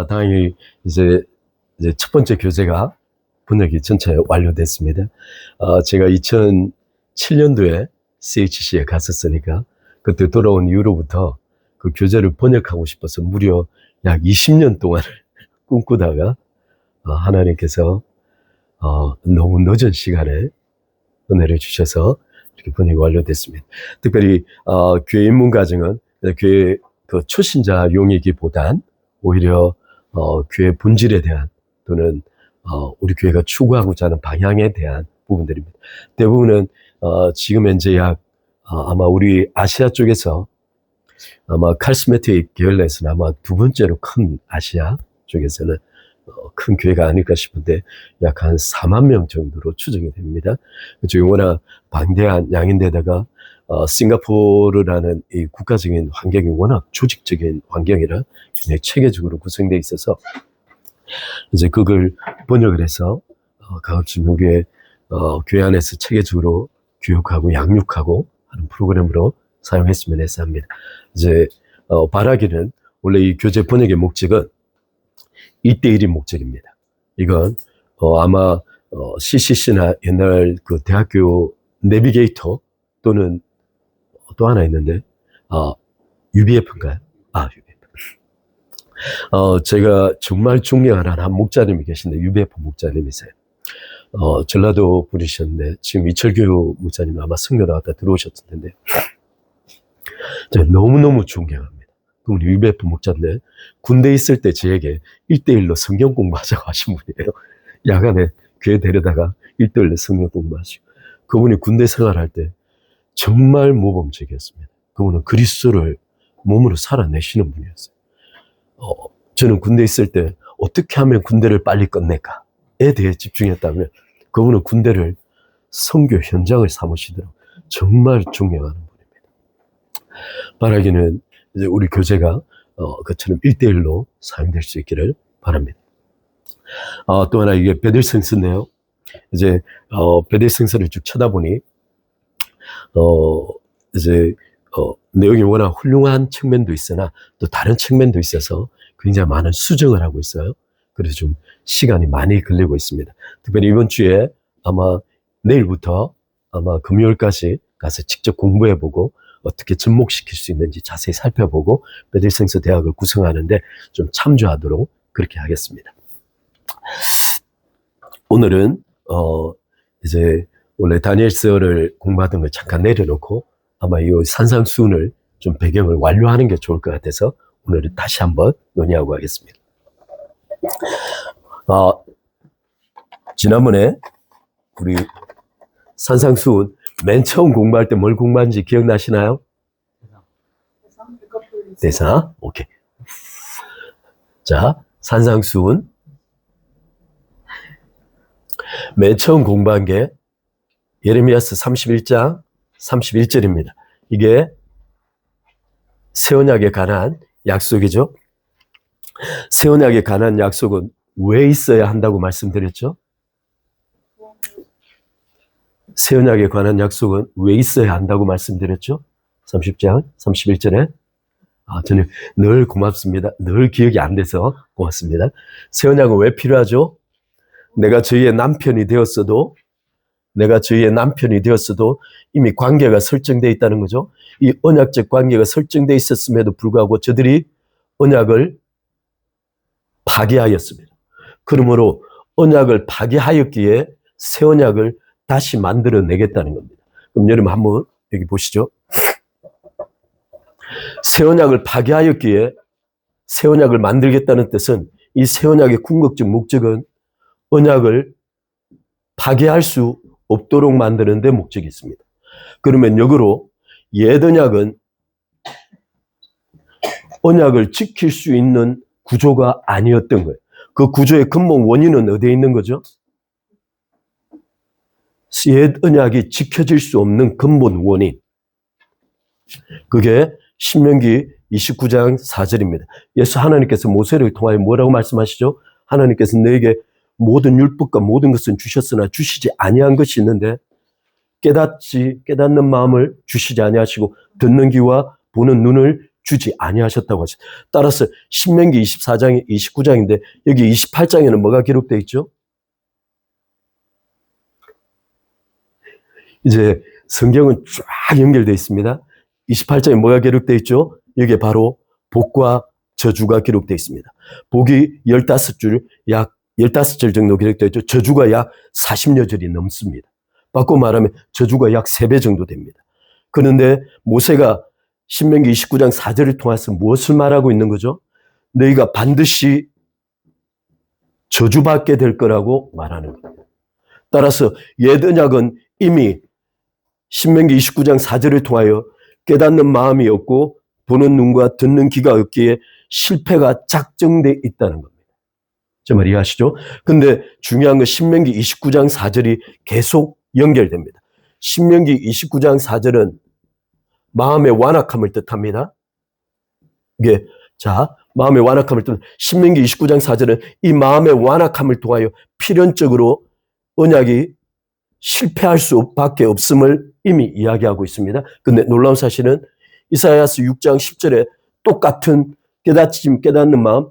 다행히 이제 첫 번째 교재가 번역이 전체 완료됐습니다. 제가 2007년도에 CHC에 갔었으니까 그때 돌아온 이후로부터 그 교재를 번역하고 싶어서 무려 약 20년 동안을 꿈꾸다가 하나님께서 너무 늦은 시간에 은혜를 주셔서 이렇게 번역이 완료됐습니다. 특별히 교회 입문 과정은 교회 그 초신자용이기보단 오히려 교회 본질에 대한 또는 우리 교회가 추구하고자 하는 방향에 대한 부분들입니다. 대부분은 지금 현재 아마 우리 아시아 쪽에서 아마 카리스마틱 계열 내에서는 아마 두 번째로 큰 아시아 쪽에서는 큰 교회가 아닐까 싶은데 약 한 4만 명 정도로 추정이 됩니다. 그쪽이 워낙 방대한 양인데다가 싱가포르라는 이 국가적인 환경이 워낙 조직적인 환경이라 굉장히 체계적으로 구성되어 있어서 이제 그걸 번역을 해서 가급적 교회 안에서 체계적으로 교육하고 양육하고 하는 프로그램으로 사용했으면 해서 합니다. 이제 바라기는 원래 이 교재 번역의 목적은 1:1이 목적입니다. 이건 아마 CCC나 옛날 그 대학교 내비게이터 또는 또 하나 있는데 UBF인가요? UBF. 제가 정말 존경하는 한 목자님이 계신데 UBF 목자님이세요. 전라도 분이셨는데 지금 이철교 목자님 아마 성교 나왔다 들어오셨을 텐데 제가 너무너무 존경합니다. 그분이 UBF 목자인데 군대에 있을 때 저에게 1:1로 성경 공부하자고 하신 분이에요. 야간에 교회 데려다가 1:1로 성경 공부하시고 그분이 군대 생활할 때 정말 모범적이었습니다. 그분은 그리스도를 몸으로 살아내시는 분이었어요. 저는 군대에 있을 때 어떻게 하면 군대를 빨리 끝낼까에 대해 집중했다면 그분은 군대를 선교 현장을 삼으시더라고요. 정말 존경하는 분입니다. 바라기는 이제 우리 교재가 그처럼 1:1로 사용될 수 있기를 바랍니다. 또 하나 이게 베델성서인데요. 이제 베델성서를 쭉 쳐다보니 이제 내용이 워낙 훌륭한 측면도 있으나 또 다른 측면도 있어서 굉장히 많은 수정을 하고 있어요. 그래서 좀 시간이 많이 걸리고 있습니다. 특별히 이번 주에 아마 내일부터 아마 금요일까지 가서 직접 공부해보고 어떻게 접목시킬 수 있는지 자세히 살펴보고 베델성서 대학을 구성하는데 좀 참조하도록 그렇게 하겠습니다. 오늘은 이제 원래 다니엘서를 공부하던 걸 잠깐 내려놓고 아마 이 산상수훈을 좀 배경을 완료하는 게 좋을 것 같아서 오늘은 다시 한번 논의하고 하겠습니다. 지난번에 우리 산상수훈 맨 처음 공부할 때 뭘 공부하는지 기억나시나요? 대사? 오케이. 자, 산상수훈. 맨 처음 공부한 게 예레미야서 31장 31절입니다. 이게 새 언약에 관한 약속이죠. 새 언약에 관한 약속은 왜 있어야 한다고 말씀드렸죠? 새 언약에 관한 약속은 왜 있어야 한다고 말씀드렸죠? 30장 31절에 저는 늘 고맙습니다. 늘 기억이 안 돼서 고맙습니다. 새 언약은 왜 필요하죠? 내가 저희의 남편이 되었어도 이미 관계가 설정되어 있다는 거죠. 이 언약적 관계가 설정되어 있었음에도 불구하고 저들이 언약을 파괴하였습니다. 그러므로 언약을 파괴하였기에 새 언약을 다시 만들어내겠다는 겁니다. 그럼 여러분 한번 여기 보시죠. 새 언약을 파괴하였기에 새 언약을 만들겠다는 뜻은 이 새 언약의 궁극적 목적은 언약을 파괴할 수 없도록 만드는 데 목적이 있습니다. 그러면 역으로 옛 언약은 언약을 지킬 수 있는 구조가 아니었던 거예요. 그 구조의 근본 원인은 어디에 있는 거죠? 옛 언약이 지켜질 수 없는 근본 원인. 그게 신명기 29장 4절입니다. 예수 하나님께서 모세를 통하여 뭐라고 말씀하시죠? 하나님께서 너에게 모든 율법과 모든 것은 주셨으나 주시지 아니한 것이 있는데 깨닫는 마음을 주시지 아니하시고 듣는 귀와 보는 눈을 주지 아니하셨다고 하셨어요. 따라서 신명기 24장, 29장인데 여기 28장에는 뭐가 기록되어 있죠? 이제 성경은 쫙 연결되어 있습니다. 28장에 뭐가 기록되어 있죠? 여기에 바로 복과 저주가 기록되어 있습니다. 복이 15줄, 약 15절 정도 기록되어 있죠. 저주가 약 40여 절이 넘습니다. 바꿔 말하면 저주가 약 3배 정도 됩니다. 그런데 모세가 신명기 29장 4절을 통해서 무엇을 말하고 있는 거죠? 너희가 반드시 저주받게 될 거라고 말하는 겁니다. 따라서 옛 언약은 이미 신명기 29장 4절을 통하여 깨닫는 마음이 없고 보는 눈과 듣는 귀가 없기에 실패가 작정돼 있다는 겁니다. 제 말 이해하시죠? 근데 중요한 건 신명기 29장 4절이 계속 연결됩니다. 신명기 29장 4절은 마음의 완악함을 뜻합니다. 이게 마음의 완악함을 뜻. 신명기 29장 4절은 이 마음의 완악함을 통하여 필연적으로 언약이 실패할 수밖에 없음을 이미 이야기하고 있습니다. 근데 놀라운 사실은 이사야서 6장 10절에 똑같은 깨닫는 마음,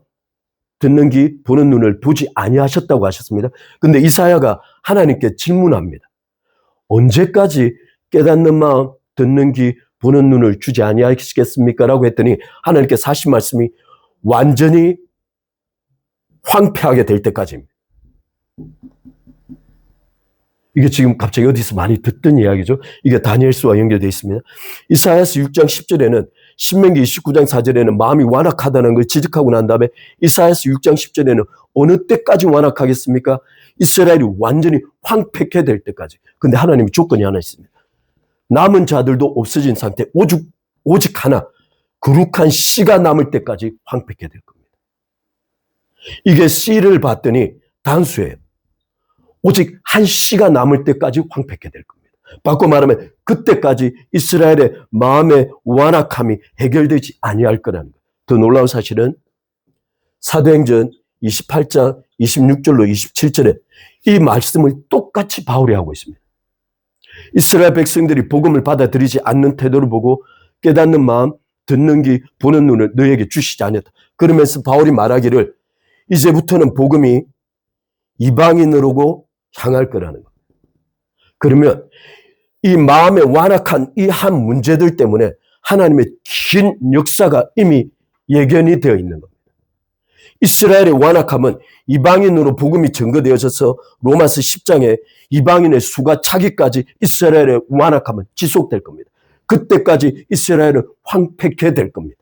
듣는 귀, 보는 눈을 보지 아니하셨다고 하셨습니다. 근데 이사야가 하나님께 질문합니다. 언제까지 깨닫는 마음, 듣는 귀, 보는 눈을 주지 아니하시겠습니까? 라고 했더니 하나님께서 하신 말씀이 완전히 황폐하게 될 때까지입니다. 이게 지금 갑자기 어디서 많이 듣던 이야기죠. 이게 다니엘서와 연결되어 있습니다. 이사야서 6장 10절에는 신명기 29장 4절에는 마음이 완악하다는 걸 지적하고 난 다음에 이사야서 6장 10절에는 어느 때까지 완악하겠습니까? 이스라엘이 완전히 황폐케 될 때까지. 근데 하나님이 조건이 하나 있습니다. 남은 자들도 없어진 상태, 오직 하나, 거룩한 씨가 남을 때까지 황폐케 될 겁니다. 이게 씨를 봤더니 단수예요. 오직 한 씨가 남을 때까지 황폐케 될 겁니다. 바꿔 말하면 그때까지 이스라엘의 마음의 완악함이 해결되지 아니할 거라는 거예요. 더 놀라운 사실은 사도행전 28장 26절로 27절에 이 말씀을 똑같이 바울이 하고 있습니다. 이스라엘 백성들이 복음을 받아들이지 않는 태도를 보고 깨닫는 마음, 듣는 귀, 보는 눈을 너희에게 주시지 않았다. 그러면서 바울이 말하기를 이제부터는 복음이 이방인으로고 향할 거라는 겁니다. 그러면 이 마음의 완악한 이 한 문제들 때문에 하나님의 긴 역사가 이미 예견이 되어 있는 겁니다. 이스라엘의 완악함은 이방인으로 복음이 증거되어져서 로마서 10장에 이방인의 수가 차기까지 이스라엘의 완악함은 지속될 겁니다. 그때까지 이스라엘은 황폐케 될 겁니다.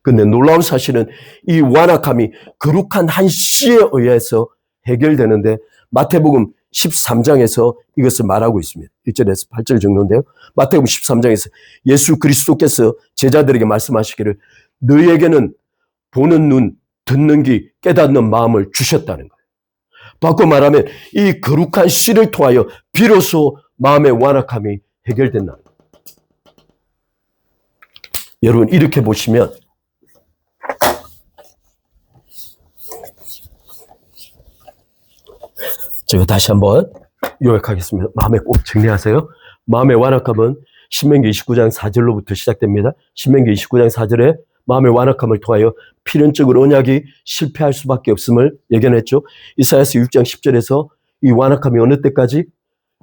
그런데 놀라운 사실은 이 완악함이 거룩한 한 씨에 의해서 해결되는데 마태복음 13장에서 이것을 말하고 있습니다. 1절에서 8절 정도인데요. 마태복음 13장에서 예수 그리스도께서 제자들에게 말씀하시기를 너희에게는 보는 눈, 듣는 귀, 깨닫는 마음을 주셨다는 거예요. 바꿔 말하면 이 거룩한 씨를 통하여 비로소 마음의 완악함이 해결된다는 거예요. 여러분 이렇게 보시면 제가 다시 한번 요약하겠습니다. 마음에 꼭 정리하세요. 마음의 완악함은 신명기 29장 4절로부터 시작됩니다. 신명기 29장 4절에 마음의 완악함을 통하여 필연적으로 언약이 실패할 수밖에 없음을 예견했죠. 이사야서 6장 10절에서 이 완악함이 어느 때까지?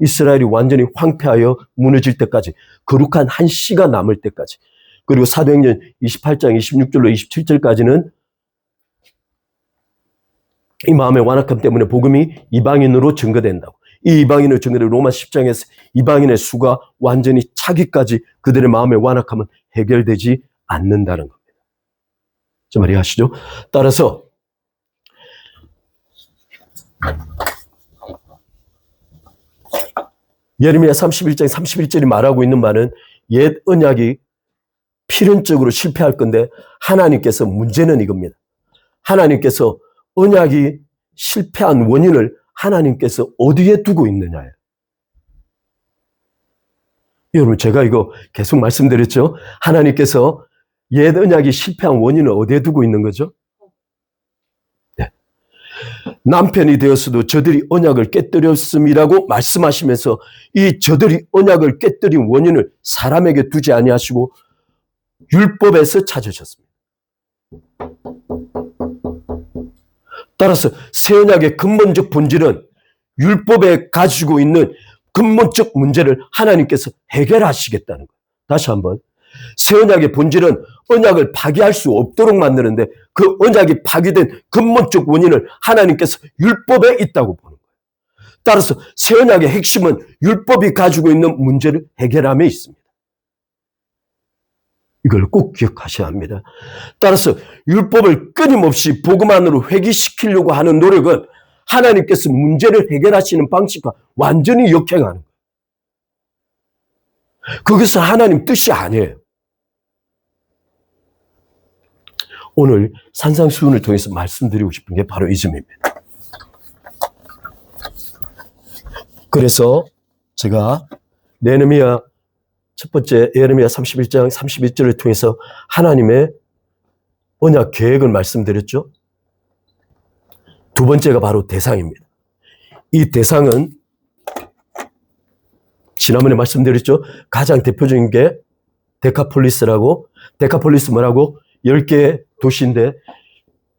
이스라엘이 완전히 황폐하여 무너질 때까지, 거룩한 한 씨가 남을 때까지. 그리고 사도행전 28장 26절로 27절까지는 이 마음의 완악함 때문에 복음이 이방인으로 증거된다고. 이 이방인을 증거된 로마 10장에서 이방인의 수가 완전히 차기까지 그들의 마음의 완악함은 해결되지 않는다는 겁니다. 저 말이 하시죠? 따라서 예레미야 31장 31절이 말하고 있는 말은 옛 언약이 필연적으로 실패할 건데 하나님께서 문제는 이겁니다. 하나님께서 언약이 실패한 원인을 하나님께서 어디에 두고 있느냐예요. 여러분 제가 이거 계속 말씀드렸죠. 하나님께서 옛 언약이 실패한 원인을 어디에 두고 있는 거죠? 네. 남편이 되었어도 저들이 언약을 깨뜨렸음이라고 말씀하시면서 이 저들이 언약을 깨뜨린 원인을 사람에게 두지 아니하시고 율법에서 찾으셨습니다. 따라서 새 언약의 근본적 본질은 율법에 가지고 있는 근본적 문제를 하나님께서 해결하시겠다는 거예요. 다시 한번. 새 언약의 본질은 언약을 파기할 수 없도록 만드는데 그 언약이 파기된 근본적 원인을 하나님께서 율법에 있다고 보는 거예요. 따라서 새 언약의 핵심은 율법이 가지고 있는 문제를 해결함에 있습니다. 이걸 꼭 기억하셔야 합니다. 따라서 율법을 끊임없이 복음 안으로 회귀시키려고 하는 노력은 하나님께서 문제를 해결하시는 방식과 완전히 역행하는 거예요. 그것은 하나님 뜻이 아니에요. 오늘 산상수훈을 통해서 말씀드리고 싶은 게 바로 이 점입니다. 그래서 제가 예레미야 첫 번째 예레미야 31장 31절을 통해서 하나님의 언약 계획을 말씀드렸죠. 두 번째가 바로 대상입니다. 이 대상은 지난번에 말씀드렸죠. 가장 대표적인 게 데카폴리스라고, 데카폴리스 뭐라고? 10개의 도시인데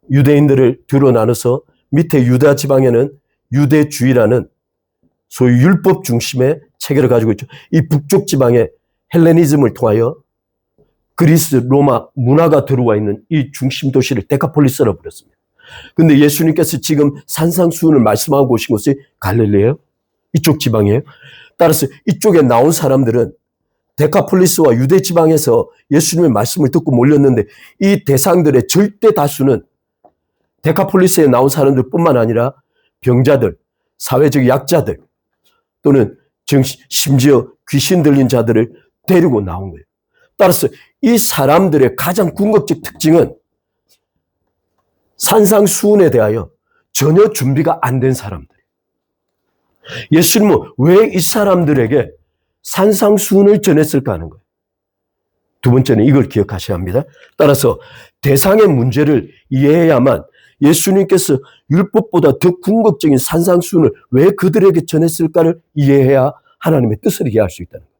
유대인들을 뒤로 나눠서 밑에 유다 지방에는 유대주의라는 소위 율법 중심의 체계를 가지고 있죠. 이 북쪽 지방에 헬레니즘을 통하여 그리스, 로마 문화가 들어와 있는 이 중심 도시를 데카폴리스라고 부렸습니다. 근데 예수님께서 지금 산상수훈을 말씀하고 오신 곳이 갈릴리예요. 이쪽 지방이에요. 따라서 이쪽에 나온 사람들은 데카폴리스와 유대 지방에서 예수님의 말씀을 듣고 몰렸는데 이 대상들의 절대 다수는 데카폴리스에 나온 사람들뿐만 아니라 병자들, 사회적 약자들 또는 심지어 귀신 들린 자들을 데리고 나온 거예요. 따라서 이 사람들의 가장 궁극적 특징은 산상수훈에 대하여 전혀 준비가 안 된 사람들. 예수님은 왜 이 사람들에게 산상수훈을 전했을까 하는 거예요. 두 번째는 이걸 기억하셔야 합니다. 따라서 대상의 문제를 이해해야만 예수님께서 율법보다 더 궁극적인 산상수훈을 왜 그들에게 전했을까를 이해해야 하나님의 뜻을 이해할 수 있다는 거예요.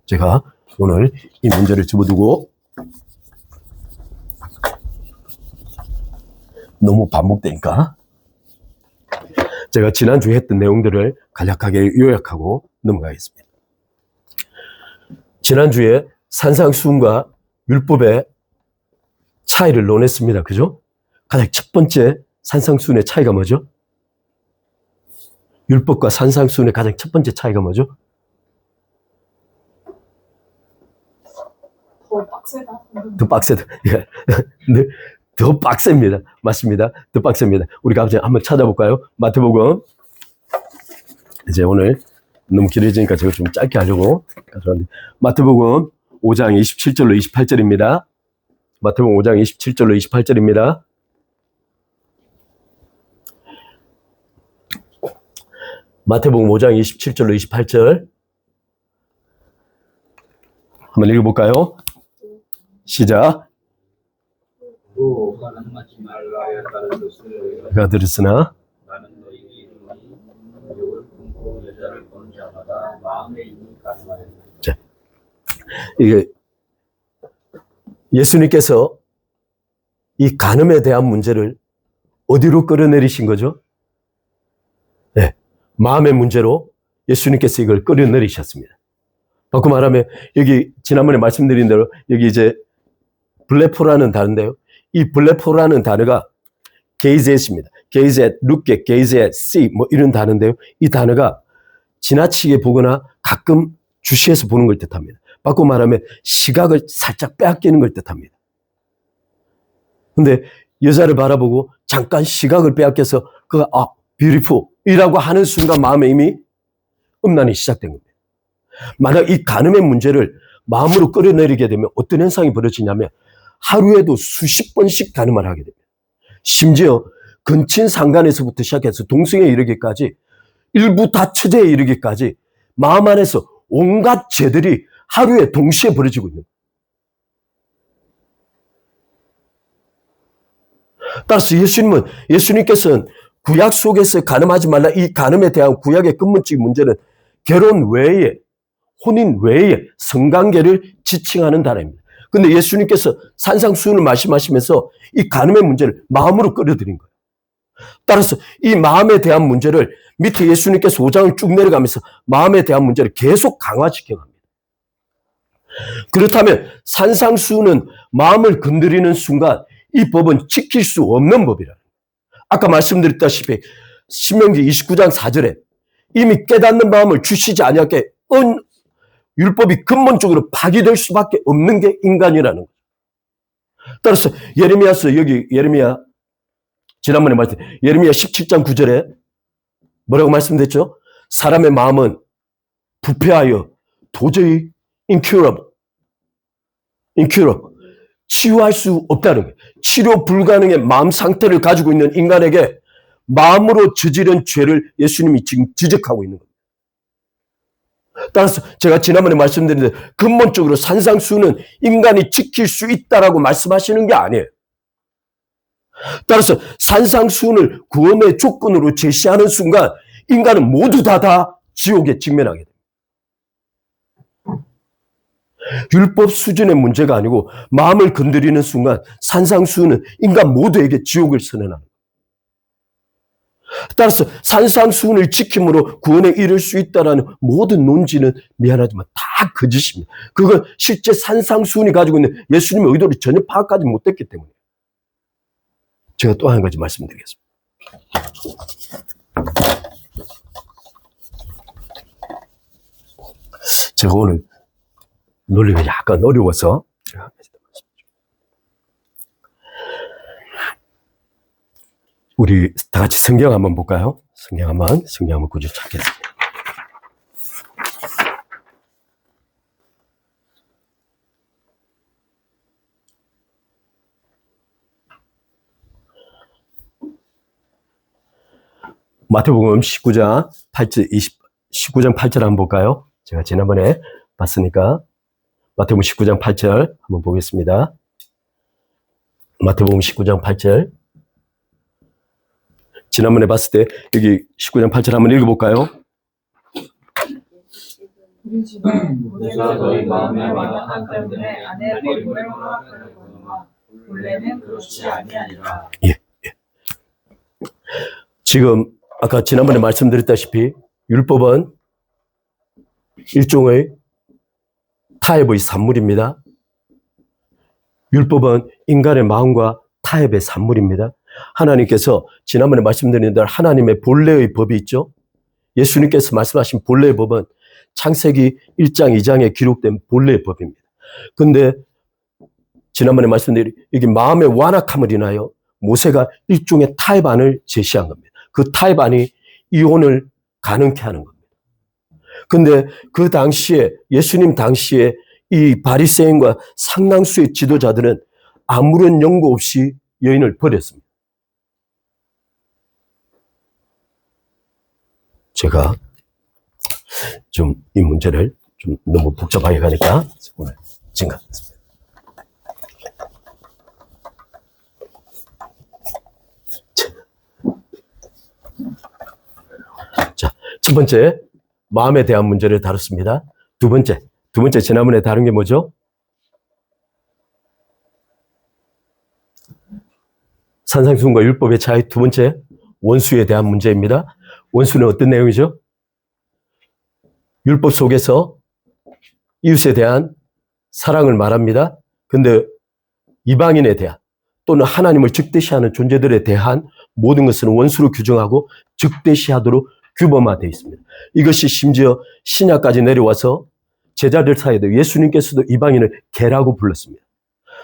제가 오늘 이 문제를 집어두고 너무 반복되니까 제가 지난주에 했던 내용들을 간략하게 요약하고 넘어가겠습니다. 지난주에 산상수훈과 율법의 차이를 논했습니다. 그죠? 가장 첫 번째 산상수훈의 차이가 뭐죠? 율법과 산상수훈의 가장 첫 번째 차이가 뭐죠? 더 빡세다. 더 빡세다. 네, 더 빡셉니다. 맞습니다. 더 빡셉니다. 우리 갑자기 한번 찾아볼까요? 마태복음. 이제 오늘 너무 길어지니까 제가 좀 짧게 하려고 가져왔는데 마태복음 5장 27절로 28절입니다. 마태복음 5장 27절로 28절입니다. 마태복음 5장 27절로 28절 한번 읽어볼까요? 시작. 내가 들었으나 나는 너희에게 이르노니 욕을 품고 여자를 보는 자마다 마음에 이미 가늠하였느니라. 자, 이게 예수님께서 이 간음에 대한 문제를 어디로 끌어내리신 거죠? 네, 마음의 문제로 예수님께서 이걸 끌어내리셨습니다. 바꿔 말하면 여기 지난번에 말씀드린 대로 여기 이제 블레포라는 단어인데요. 이 블레포라는 단어가 게이젯입니다. 게이젯, 룩게, 게이젯, 씨 뭐 이런 단어인데요. 이 단어가 지나치게 보거나 가끔 주시해서 보는 걸 뜻합니다. 바꿔 말하면 시각을 살짝 빼앗기는 걸 뜻합니다. 근데 여자를 바라보고 잠깐 시각을 빼앗겨서 beautiful 이라고 하는 순간 마음에 이미 음란이 시작된 겁니다. 만약 이 간음의 문제를 마음으로 끌어내리게 되면 어떤 현상이 벌어지냐면 하루에도 수십 번씩 간음을 하게 됩니다. 심지어 근친 상간에서부터 시작해서 동성에 이르기까지 일부 다처제에 이르기까지 마음 안에서 온갖 죄들이 하루에 동시에 벌어지고 있는 거예요. 따라서 예수님께서는 구약 속에서 간음하지 말라 이 간음에 대한 구약의 근본적인 문제는 결혼 외에 혼인 외에 성관계를 지칭하는 단어입니다. 근데 예수님께서 산상수훈을 말씀하시면서 이 간음의 문제를 마음으로 끌어들인 거예요. 따라서 이 마음에 대한 문제를 밑에 예수님께서 5장을 쭉 내려가면서 마음에 대한 문제를 계속 강화시켜 갑니다. 그렇다면 산상수훈은 마음을 건드리는 순간 이 법은 지킬 수 없는 법이라는 거예요. 아까 말씀드렸다시피 신명기 29장 4절에 이미 깨닫는 마음을 주시지 아니하게 율법이 근본적으로 파기될 수밖에 없는 게 인간이라는 거죠. 따라서 예레미야 지난번에 예레미야 17장 9절에 뭐라고 말씀드렸죠? 사람의 마음은 부패하여 도저히 incurable, 치유할 수 없다는 거예요. 치료 불가능의 마음 상태를 가지고 있는 인간에게 마음으로 저지른 죄를 예수님이 지금 지적하고 있는 겁니다. 따라서 제가 지난번에 말씀드렸는데 근본적으로 산상수훈은 인간이 지킬 수 있다라고 말씀하시는 게 아니에요. 따라서 산상수훈을 구원의 조건으로 제시하는 순간 인간은 모두 다 지옥에 직면하게 됩니다. 율법 수준의 문제가 아니고 마음을 건드리는 순간 산상수훈은 인간 모두에게 지옥을 선언합니다. 따라서 산상수훈을 지킴으로 구원에 이를 수 있다는 모든 논지는 미안하지만 다 거짓입니다. 그건 실제 산상수훈이 가지고 있는 예수님의 의도를 전혀 파악하지 못했기 때문에. 제가 또 한 가지 말씀드리겠습니다. 제가 오늘 논리가 약간 어려워서 우리 다 같이 성경 한번 볼까요? 성경 한번 구절 찾겠습니다. 마태복음 19장 8절 한번 볼까요? 제가 지난번에 봤으니까 마태복음 19장 8절 한번 보겠습니다. 마태복음 19장 8절. 지난번에 봤을 때 여기 19장 8절 한번 읽어볼까요? 내가 너희 마음에 완악한 때문에 아내 버림을 허락하려거니와 본래는 그렇지 아니하니라. 예. 지금 아까 지난번에 말씀드렸다시피 율법은 일종의 타협의 산물입니다. 율법은 인간의 마음과 타협의 산물입니다. 하나님께서 지난번에 말씀드린 대로 하나님의 본래의 법이 있죠. 예수님께서 말씀하신 본래의 법은 창세기 1장 2장에 기록된 본래의 법입니다. 그런데 지난번에 말씀드린 여기 마음의 완악함을 인하여 모세가 일종의 타협안을 제시한 겁니다. 그 타협안이 이혼을 가능케 하는 겁니다. 근데 그 당시에 예수님 당시에 이 바리새인과 상당수의 지도자들은 아무런 연고 없이 여인을 버렸습니다. 제가 좀 이 문제를 좀 너무 복잡하게 가니까 오늘 진행하겠습니다. 자, 첫 번째 마음에 대한 문제를 다뤘습니다. 두 번째 지난번에 다룬 게 뭐죠? 산상수훈과 율법의 차이. 두 번째 원수에 대한 문제입니다. 원수는 어떤 내용이죠? 율법 속에서 이웃에 대한 사랑을 말합니다. 근데 이방인에 대한 또는 하나님을 즉대시하는 존재들에 대한 모든 것은 원수로 규정하고 즉대시하도록 규범화되어 있습니다. 이것이 심지어 신약까지 내려와서 제자들 사이에도 예수님께서도 이방인을 개라고 불렀습니다.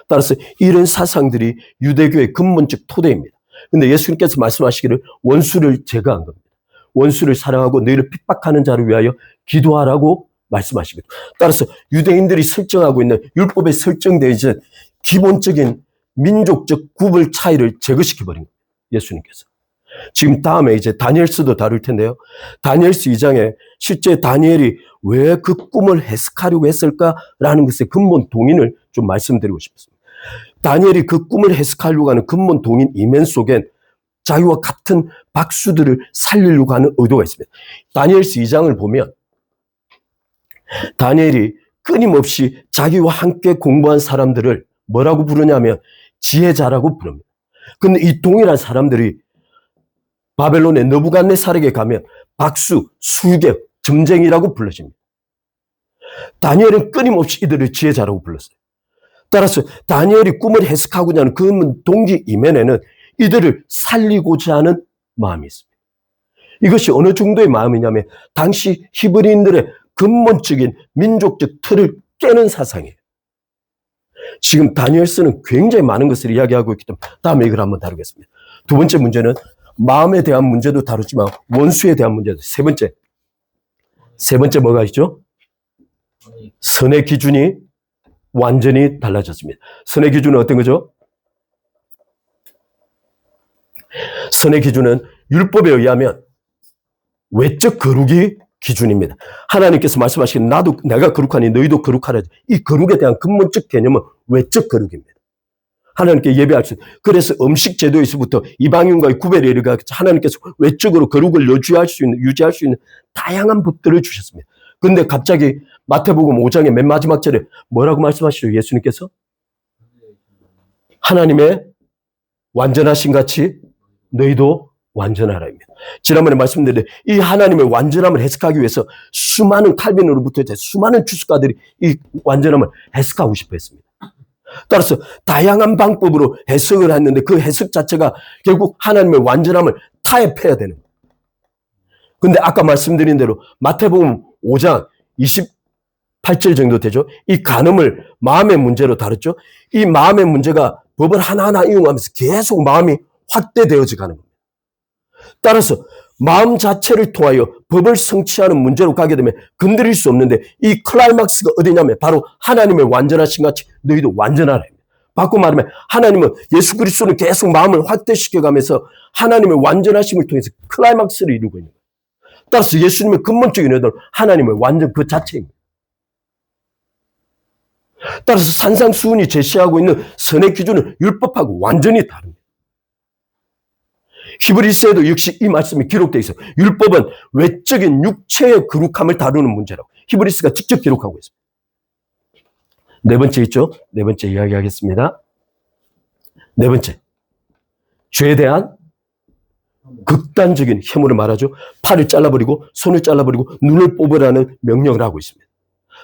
따라서 이런 사상들이 유대교의 근본적 토대입니다. 그런데 예수님께서 말씀하시기를 원수를 제거한 겁니다. 원수를 사랑하고 너희를 핍박하는 자를 위하여 기도하라고 말씀하십니다. 따라서 유대인들이 설정하고 있는 율법에 설정되어 있는 기본적인 민족적 구분 차이를 제거시켜버린 겁니다. 예수님께서. 지금 다음에 이제 다니엘서도 다룰 텐데요. 다니엘서 2장에 실제 다니엘이 왜 그 꿈을 해석하려고 했을까라는 것의 근본 동인을 좀 말씀드리고 싶습니다. 다니엘이 그 꿈을 해석하려고 하는 근본 동인 이면 속엔 자기와 같은 박수들을 살리려고 하는 의도가 있습니다. 다니엘서 2장을 보면 다니엘이 끊임없이 자기와 함께 공부한 사람들을 뭐라고 부르냐면 지혜자라고 부릅니다. 근데 이 동일한 사람들이 바벨론의 느부갓네살에게 가면 박수, 술객, 점쟁이라고 불러집니다. 다니엘은 끊임없이 이들을 지혜자라고 불렀어요. 따라서 다니엘이 꿈을 해석하고자 하는 그 동기 이면에는 이들을 살리고자 하는 마음이 있습니다. 이것이 어느 정도의 마음이냐면 당시 히브리인들의 근본적인 민족적 틀을 깨는 사상이에요. 지금 다니엘서는 굉장히 많은 것을 이야기하고 있기 때문에 다음에 이걸 한번 다루겠습니다. 두 번째 문제는 마음에 대한 문제도 다루지만 원수에 대한 문제도. 세 번째 뭐가 있죠? 선의 기준이 완전히 달라졌습니다. 선의 기준은 어떤 거죠? 선의 기준은 율법에 의하면 외적 거룩이 기준입니다. 하나님께서 말씀하시기를 내가 거룩하니 너희도 거룩하라. 이 거룩에 대한 근본적 개념은 외적 거룩입니다. 하나님께 예배할 수 있는. 그래서 음식 제도에서부터 이방인과의 구별에 이르가 하나님께서 외적으로 거룩을 유지할 수 있는 다양한 법들을 주셨습니다. 그런데 갑자기 마태복음 5장의 맨 마지막 절에 뭐라고 말씀하시죠? 예수님께서 하나님의 완전하신 같이 너희도 완전하라입니다. 지난번에 말씀드린 이 하나님의 완전함을 해석하기 위해서 수많은 칼빈으로부터 수많은 주석가들이 이 완전함을 해석하고 싶어 했습니다. 따라서 다양한 방법으로 해석을 했는데 그 해석 자체가 결국 하나님의 완전함을 타협해야 되는 거예요. 근데 아까 말씀드린 대로 마태복음 5장 28절 정도 되죠. 이 간음을 마음의 문제로 다뤘죠. 이 마음의 문제가 법을 하나하나 이용하면서 계속 마음이 확대되어져 가는 겁니다. 따라서 마음 자체를 통하여 법을 성취하는 문제로 가게 되면 건드릴 수 없는데 이 클라이막스가 어디냐면 바로 하나님의 완전하신 같이 너희도 완전하라. 바꿔 말하면 하나님은 예수 그리스도는 계속 마음을 확대시켜가면서 하나님의 완전하심을 통해서 클라이막스를 이루고 있는 거예요. 따라서 예수님의 근본적인 의도는 하나님의 완전 그 자체입니다. 따라서 산상수훈이 제시하고 있는 선의 기준은 율법하고 완전히 다릅니다. 히브리서에도 역시 이 말씀이 기록되어 있어요. 율법은 외적인 육체의 거룩함을 다루는 문제라고 히브리서가 직접 기록하고 있습니다. 네 번째 있죠? 네 번째 이야기하겠습니다. 네 번째, 죄에 대한 극단적인 혐오를 말하죠. 팔을 잘라버리고 손을 잘라버리고 눈을 뽑으라는 명령을 하고 있습니다.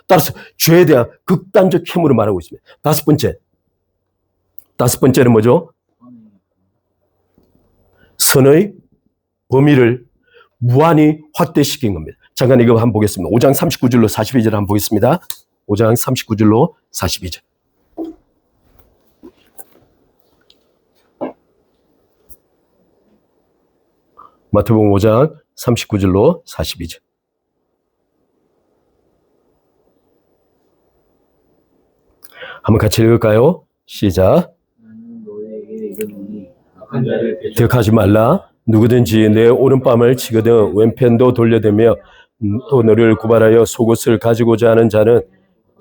따라서 죄에 대한 극단적 혐오를 말하고 있습니다. 다섯 번째는 뭐죠? 선의 범위를 무한히 확대시킨 겁니다. 잠깐 이거 한번 보겠습니다. 5장 39절로 42절 한번 보겠습니다. 5장 39절로 42절. 마태복음 5장 39절로 42절. 한번 같이 읽을까요? 시작. 기억하지 말라. 누구든지 내 오른뺨을 치거든 왼편도 돌려대며 또 너를 고발하여 속옷을 가지고자 하는 자는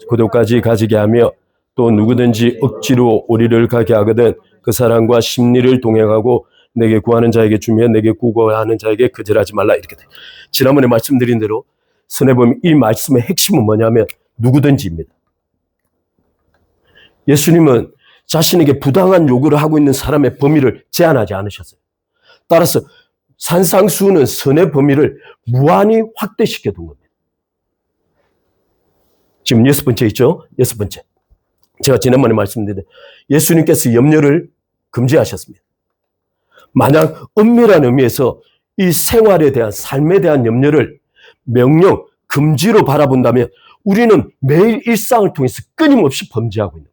구도까지 가지게 하며 또 누구든지 억지로 오리를 가게 하거든 그 사람과 심리를 동행하고 내게 구하는 자에게 주며 내게 구걸하는 자에게 거절하지 말라. 이렇게 돼. 지난번에 말씀드린 대로 선에 보면 이 말씀의 핵심은 뭐냐면 누구든지입니다. 예수님은 자신에게 부당한 요구를 하고 있는 사람의 범위를 제한하지 않으셨어요. 따라서 산상수훈은 선의 범위를 무한히 확대시켜 둔 겁니다. 지금 여섯 번째 있죠? 여섯 번째. 제가 지난번에 말씀드린 예수님께서 염려를 금지하셨습니다. 만약 엄밀한 의미에서 이 생활에 대한 삶에 대한 염려를 명령, 금지로 바라본다면 우리는 매일 일상을 통해서 끊임없이 범죄하고 있는 거예요.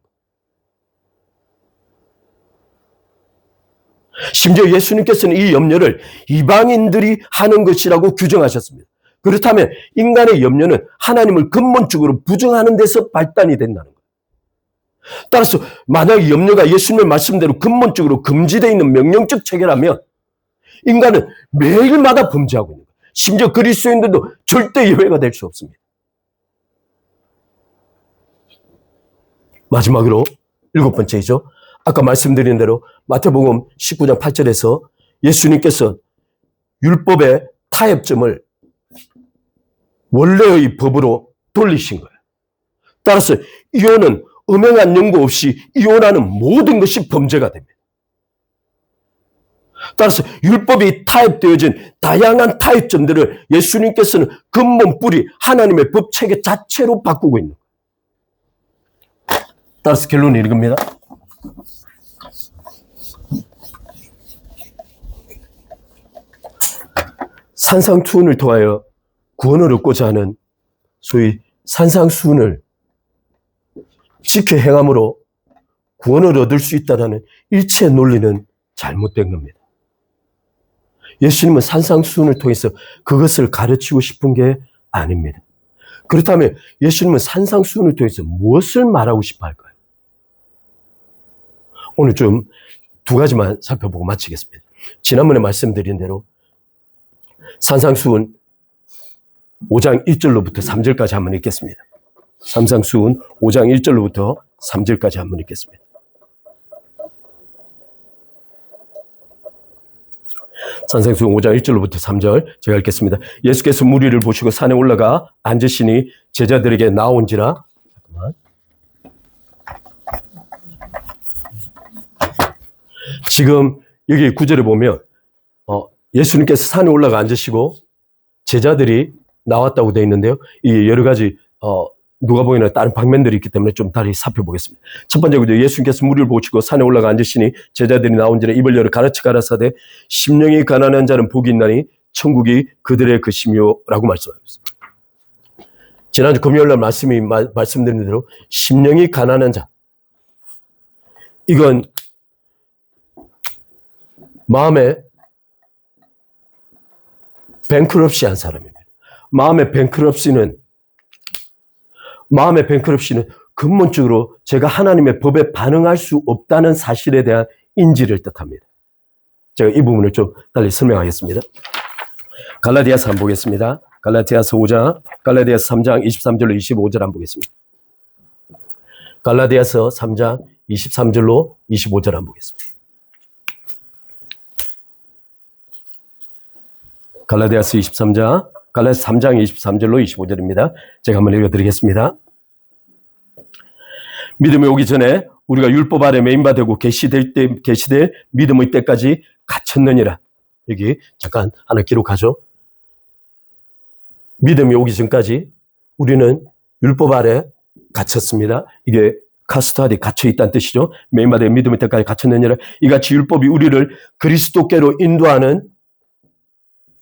심지어 예수님께서는 이 염려를 이방인들이 하는 것이라고 규정하셨습니다. 그렇다면 인간의 염려는 하나님을 근본적으로 부정하는 데서 발단이 된다는 거예요. 따라서 만약 염려가 예수님의 말씀대로 근본적으로 금지되어 있는 명령적 체계라면 인간은 매일마다 범죄하고 있는 거예요. 심지어 그리스도인들도 절대 예외가 될 수 없습니다. 마지막으로 일곱 번째이죠. 아까 말씀드린 대로 마태복음 19장 8절에서 예수님께서 율법의 타협점을 원래의 법으로 돌리신 거예요. 따라서 이혼은 음행한 연고 없이 이혼하는 모든 것이 범죄가 됩니다. 따라서 율법이 타협되어진 다양한 타협점들을 예수님께서는 근본 뿌리 하나님의 법 체계 자체로 바꾸고 있는 거예요. 따라서 결론은 이겁니다. 산상수훈을 통하여 구원을 얻고자 하는 소위 산상수훈을 지켜 행함으로 구원을 얻을 수 있다는 일체 논리는 잘못된 겁니다. 예수님은 산상수훈을 통해서 그것을 가르치고 싶은 게 아닙니다. 그렇다면 예수님은 산상수훈을 통해서 무엇을 말하고 싶어 할까요? 오늘 좀 두 가지만 살펴보고 마치겠습니다. 지난번에 말씀드린 대로 산상수훈 5장 1절로부터 3절까지 한번 읽겠습니다. 산상수훈 5장 1절로부터 3절까지 한번 읽겠습니다. 산상수훈 5장 1절로부터 3절 제가 읽겠습니다. 예수께서 무리를 보시고 산에 올라가 앉으시니 제자들에게 나온지라. 잠깐만. 지금 여기 9절에 보면 예수님께서 산에 올라가 앉으시고 제자들이 나왔다고 되어 있는데요. 이 여러 가지 누가복음이나 다른 방면들이 있기 때문에 좀 다시 살펴보겠습니다. 첫 번째 구절, 예수님께서 무리를 보시고 산에 올라가 앉으시니 제자들이 나온지라 입을 열어 가르쳐 가라사대 심령이 가난한 자는 복이 있나니 천국이 그들의 것이며라고 말씀하고 있습니다. 지난주 금요일날 말씀드린 대로 심령이 가난한 자, 이건 마음에 뱅크럽시 한 사람입니다. 마음의 뱅크럽시는 근본적으로 제가 하나님의 법에 반응할 수 없다는 사실에 대한 인지를 뜻합니다. 제가 이 부분을 좀 달리 설명하겠습니다. 갈라디아서 한번 보겠습니다. 갈라디아서 5장, 갈라디아서 3장 23절로 25절 한번 보겠습니다. 갈라디아서 3장 23절로 25절 한번 보겠습니다. 갈라디아서 3장 23절로 25절입니다. 제가 한번 읽어드리겠습니다. 믿음이 오기 전에 우리가 율법 아래 매인바되고 계시될 믿음의 때까지 갇혔느니라. 여기 잠깐 하나 기록하죠. 믿음이 오기 전까지 우리는 율법 아래 갇혔습니다. 이게 카스타디 갇혀있다는 뜻이죠. 매인바되 믿음의 때까지 갇혔느니라. 이같이 율법이 우리를 그리스도께로 인도하는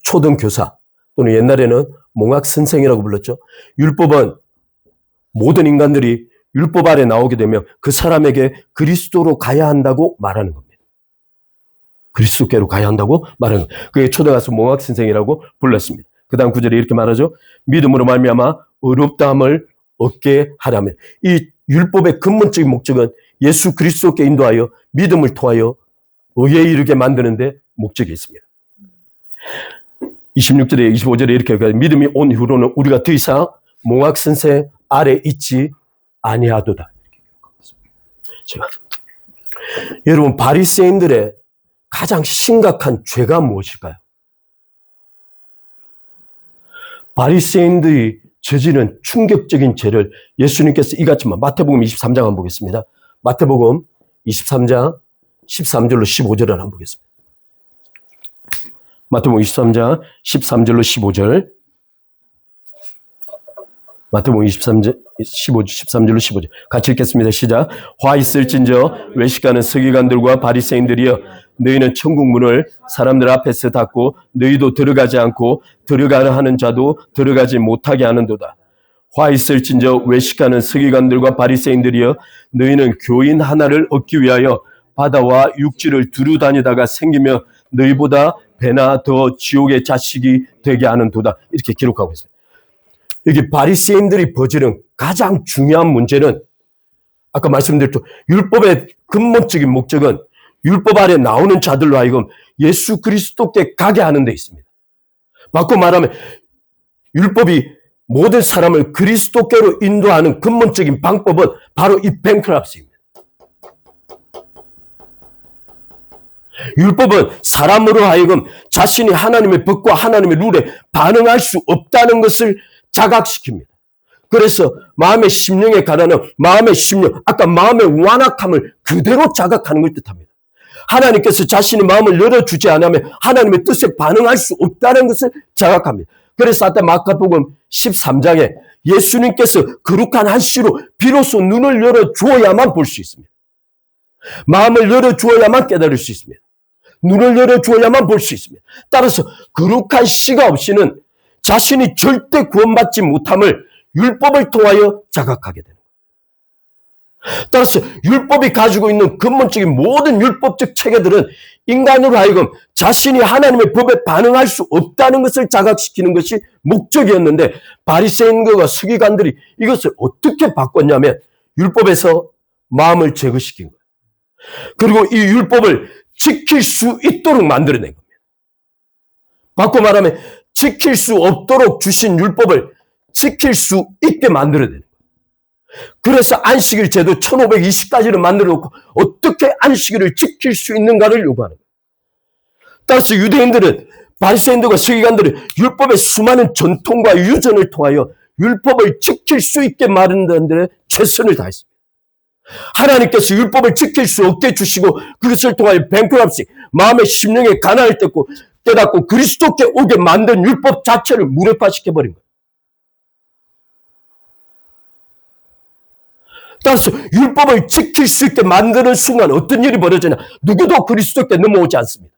초등교사 또는 옛날에는 몽학선생이라고 불렀죠. 율법은 모든 인간들이 율법 아래 나오게 되면 그 사람에게 그리스도로 가야 한다고 말하는 겁니다. 그리스도께로 가야 한다고 말하는 겁니다. 그게 초등학교 몽학선생이라고 불렀습니다. 그 다음 구절에 이렇게 말하죠. 믿음으로 말미암아 의롭다함을 얻게 하라면, 이 율법의 근본적인 목적은 예수 그리스도께 인도하여 믿음을 통하여 의에 이르게 만드는데 목적이 있습니다. 26절에 25절에 이렇게 믿음이 온 이후로는 우리가 더 이상 몽학 선생 아래 있지 아니하도다. 제가 여러분, 바리새인들의 가장 심각한 죄가 무엇일까요? 바리새인들이 저지른 충격적인 죄를 예수님께서 이같이 마태복음 23장 한번 보겠습니다. 마태복음 23장 13절로 15절을 한번 보겠습니다. 마태복음 23장 13절로 15절. 마태복음 13절로 15절. 같이 읽겠습니다. 시작. 화 있을진저 외식하는 서기관들과 바리새인들이여, 너희는 천국 문을 사람들 앞에서 닫고 너희도 들어가지 않고 들어가려 하는 자도 들어가지 못하게 하는도다. 화 있을진저 외식하는 서기관들과 바리새인들이여, 너희는 교인 하나를 얻기 위하여 바다와 육지를 두루 다니다가 생기며 너희보다 배나 더 지옥의 자식이 되게 하는도다. 이렇게 기록하고 있어요. 여기 바리새인들이 저지른 가장 중요한 문제는 아까 말씀드렸죠. 율법의 근본적인 목적은 율법 아래 나오는 자들로 하여금 예수 그리스도께 가게 하는 데 있습니다. 바꿔 말하면 율법이 모든 사람을 그리스도께로 인도하는 근본적인 방법은 바로 이 뱅크랍스입니다. 율법은 사람으로 하여금 자신이 하나님의 법과 하나님의 룰에 반응할 수 없다는 것을 자각시킵니다. 그래서 마음의 심령에 관하는 마음의 심령, 아까 마음의 완악함을 그대로 자각하는 걸 뜻합니다. 하나님께서 자신의 마음을 열어주지 않으면 하나님의 뜻에 반응할 수 없다는 것을 자각합니다. 그래서 아까 마가복음 13장에 예수님께서 거룩한 한시로 비로소 눈을 열어주어야만 볼 수 있습니다. 마음을 열어주어야만 깨달을 수 있습니다. 눈을 열어주어야만 볼 수 있습니다. 따라서 거룩한 시가 없이는 자신이 절대 구원받지 못함을 율법을 통하여 자각하게 되는 거예요. 따라서 율법이 가지고 있는 근본적인 모든 율법적 체계들은 인간으로 하여금 자신이 하나님의 법에 반응할 수 없다는 것을 자각시키는 것이 목적이었는데 바리새인과 서기관들이 이것을 어떻게 바꿨냐면 율법에서 마음을 제거시킨 거예요. 그리고 이 율법을 지킬 수 있도록 만들어낸 겁니다. 바꿔 말하면 지킬 수 없도록 주신 율법을 지킬 수 있게 만들어내는 거예요. 그래서 안식일 제도 1520까지를 만들어 놓고 어떻게 안식일을 지킬 수 있는가를 요구하는 거예요. 따라서 유대인들은 바리새인들과 서기관들은 율법의 수많은 전통과 유전을 통하여 율법을 지킬 수 있게 마련하는 데 최선을 다했습니다. 하나님께서 율법을 지킬 수 없게 해주시고 그것을 통하여 뱅크럽시 마음의 심령에 가난을 깨닫고 그리스도께 오게 만든 율법 자체를 무력화시켜버린 거예요. 따라서 율법을 지킬 수 있게 만드는 순간 어떤 일이 벌어지냐? 누구도 그리스도께 넘어오지 않습니다.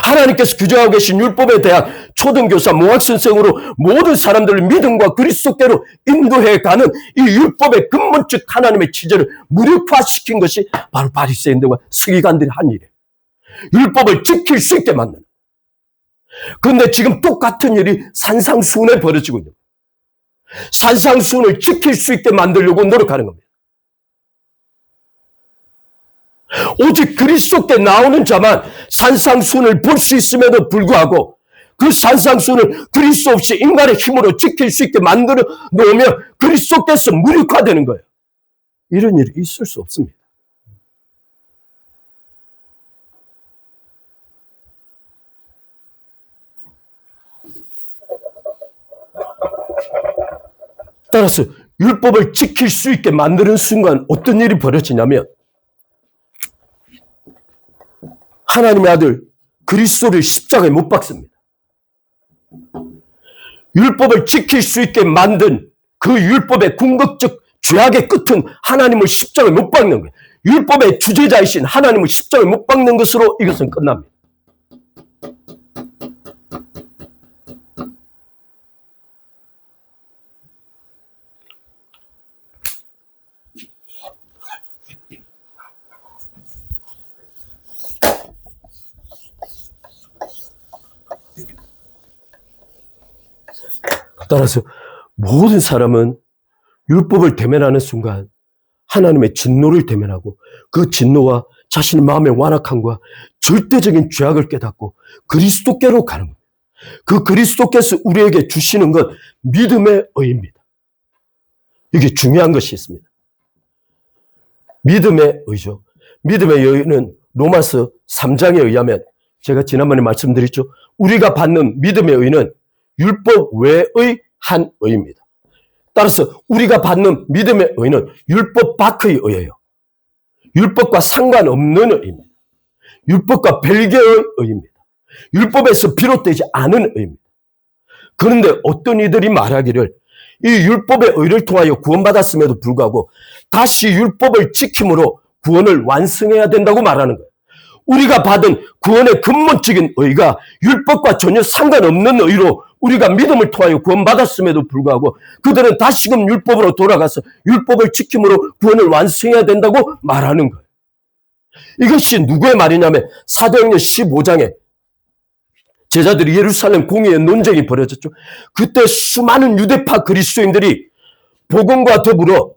하나님께서 규정하고 계신 율법에 대한 초등교사, 모학선생으로 모든 사람들을 믿음과 그리스도께로 인도해가는 이 율법의 근본적 하나님의 지혜를 무력화시킨 것이 바로 바리새인들과 서기관들이 한 일이에요. 율법을 지킬 수 있게 만드는. 그런데 지금 똑같은 일이 산상수훈에 벌어지고 있는 거예요. 산상수훈을 지킬 수 있게 만들려고 노력하는 겁니다. 오직 그리스도께 나오는 자만 산상수훈을 볼 수 있음에도 불구하고 그 산상수훈을 그리스도 없이 인간의 힘으로 지킬 수 있게 만들어 놓으면 그리스도께서 무력화되는 거예요. 이런 일이 있을 수 없습니다. 따라서 율법을 지킬 수 있게 만드는 순간 어떤 일이 벌어지냐면 하나님의 아들 그리스도를 십자가에 못 박습니다. 율법을 지킬 수 있게 만든 그 율법의 궁극적 죄악의 끝은 하나님을 십자가에 못 박는 거예요. 율법의 주제자이신 하나님을 십자가에 못 박는 것으로 이것은 끝납니다. 따라서 모든 사람은 율법을 대면하는 순간 하나님의 진노를 대면하고 그 진노와 자신의 마음의 완악함과 절대적인 죄악을 깨닫고 그리스도께로 가는 겁니다. 그 그리스도께서 우리에게 주시는 것 믿음의 의입니다. 이게 중요한 것이 있습니다. 믿음의 의죠. 믿음의 의는 로마서 3장에 의하면 제가 지난번에 말씀드렸죠. 우리가 받는 믿음의 의는 율법 외의 한 의입니다. 따라서 우리가 받는 믿음의 의는 율법 밖의 의예요. 율법과 상관없는 의입니다. 율법과 별개의 의입니다. 율법에서 비롯되지 않은 의입니다. 그런데 어떤 이들이 말하기를 이 율법의 의를 통하여 구원받았음에도 불구하고 다시 율법을 지킴으로 구원을 완성해야 된다고 말하는 거예요. 우리가 받은 구원의 근본적인 의가 율법과 전혀 상관없는 의로 우리가 믿음을 통하여 구원받았음에도 불구하고 그들은 다시금 율법으로 돌아가서 율법을 지킴으로 구원을 완성해야 된다고 말하는 거예요. 이것이 누구의 말이냐면 사도행전 15장에 제자들이 예루살렘 공의의 논쟁이 벌어졌죠. 그때 수많은 유대파 그리스도인들이 복음과 더불어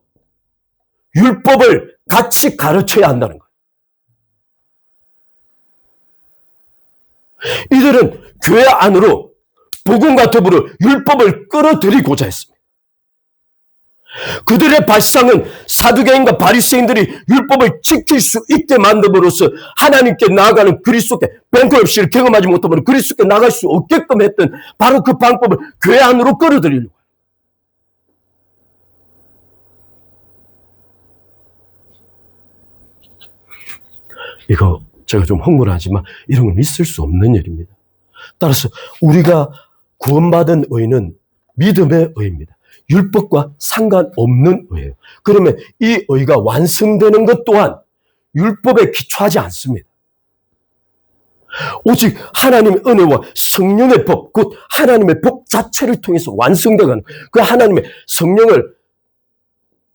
율법을 같이 가르쳐야 한다는 거예요. 이들은 교회 안으로 복음과 더불어 율법을 끌어들이고자 했습니다. 그들의 발상은 사두개인과 바리새인들이 율법을 지킬 수 있게 만듦으로써 하나님께 나아가는 그리스도께 뱅크럽시를 경험하지 못하면 그리스도께 나갈 수 없게끔 했던 바로 그 방법을 교회 안으로 끌어들이려고 해요. 이거 제가 좀 흥분하지만 이런 건 있을 수 없는 일입니다. 따라서 우리가 구원받은 의는 믿음의 의입니다. 율법과 상관없는 의예요. 그러면 이 의가 완성되는 것 또한 율법에 기초하지 않습니다. 오직 하나님의 은혜와 성령의 법, 곧 하나님의 법 자체를 통해서 완성되는 그 하나님의 성령을